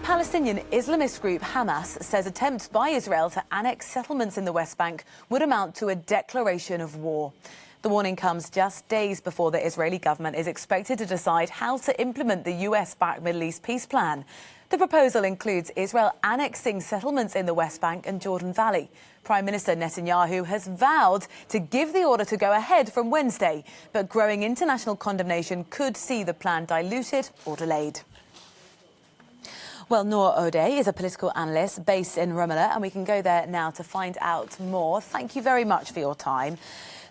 Palestinian Islamist group Hamas says attempts by Israel to annex settlements in the West Bank would amount to a declaration of war. The warning comes just days before the Israeli government is expected to decide how to implement the US-backed Middle East peace plan. The proposal includes Israel annexing settlements in the West Bank and Jordan Valley. Prime Minister Netanyahu has vowed to give the order to go ahead from Wednesday, but growing international condemnation could see the plan diluted or delayed. Well, Noor O'Day is a political analyst based in Ramallah, and we can go there now to find out more. Thank you very much for your time.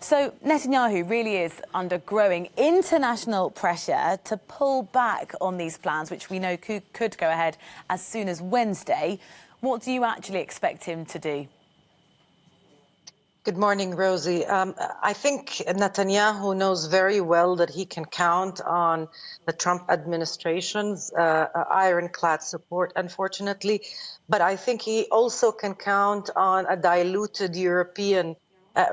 So Netanyahu really is under growing international pressure to pull back on these plans, which we know could go ahead as soon as Wednesday. What do you actually expect him to do? Good morning, Rosie. I think Netanyahu knows very well that he can count on the Trump administration's ironclad support, unfortunately. But I think he also can count on a diluted European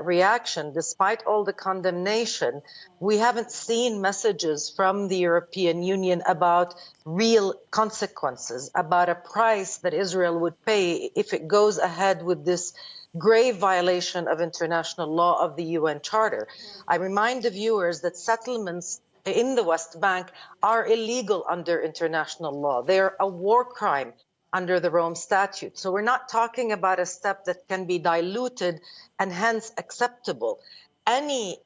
reaction. Despite all the condemnation, we haven't seen messages from the European Union about real consequences, about a price that Israel would pay if it goes ahead with this grave violation of international law of the UN Charter. I remind the viewers that settlements in the West Bank are illegal under international law. They're a war crime under the Rome Statute. So we're not talking about a step that can be diluted and hence acceptable. Any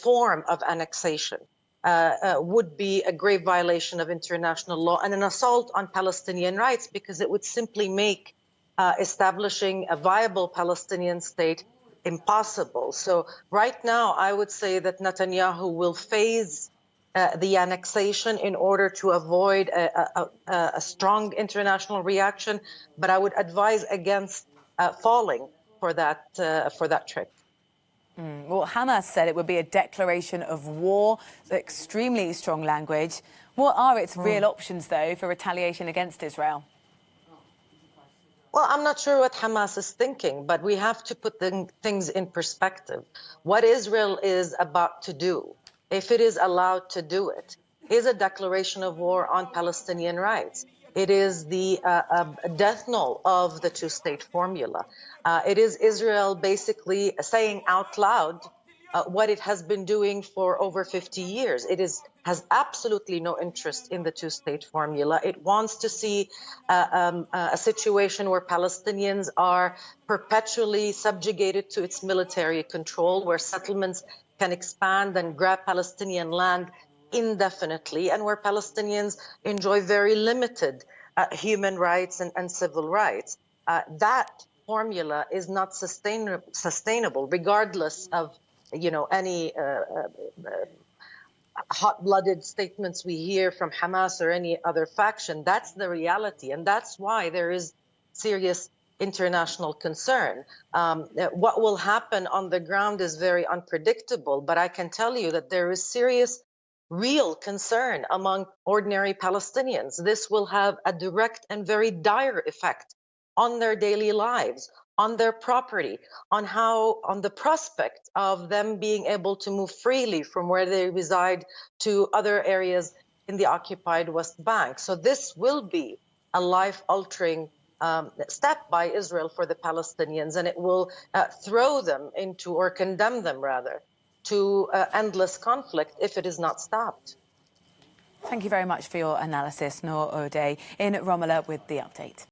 form of annexation would be a grave violation of international law and an assault on Palestinian rights, because it would simply make establishing a viable Palestinian state impossible. So right now, I would say that Netanyahu will phase the annexation in order to avoid a strong international reaction. But I would advise against falling for that trick. Well, Hamas said it would be a declaration of war, extremely strong language. What are its real options, though, for retaliation against Israel? Well, I'm not sure what Hamas is thinking, but we have to put things in perspective. What Israel is about to do, if it is allowed to do it, is a declaration of war on Palestinian rights. It is the death knell of the two-state formula. It is Israel basically saying out loud what it has been doing for over 50 years. It has absolutely no interest in the two-state formula. It wants to see a situation where Palestinians are perpetually subjugated to its military control, where settlements can expand and grab Palestinian land indefinitely, and where Palestinians enjoy very limited human rights and civil rights. That formula is not sustainable, regardless of any hot-blooded statements we hear from Hamas or any other faction. That's the reality, and that's why there is serious international concern. What will happen on the ground is very unpredictable, but I can tell you that there is serious, real concern among ordinary Palestinians. This will have a direct and very dire effect on their daily lives, on their property, on the prospect of them being able to move freely from where they reside to other areas in the occupied West Bank. So this will be a life-altering step by Israel for the Palestinians, and it will throw them into, or condemn them rather, to endless conflict if it is not stopped. Thank you very much for your analysis, Noor O'Day in Ramallah with the update.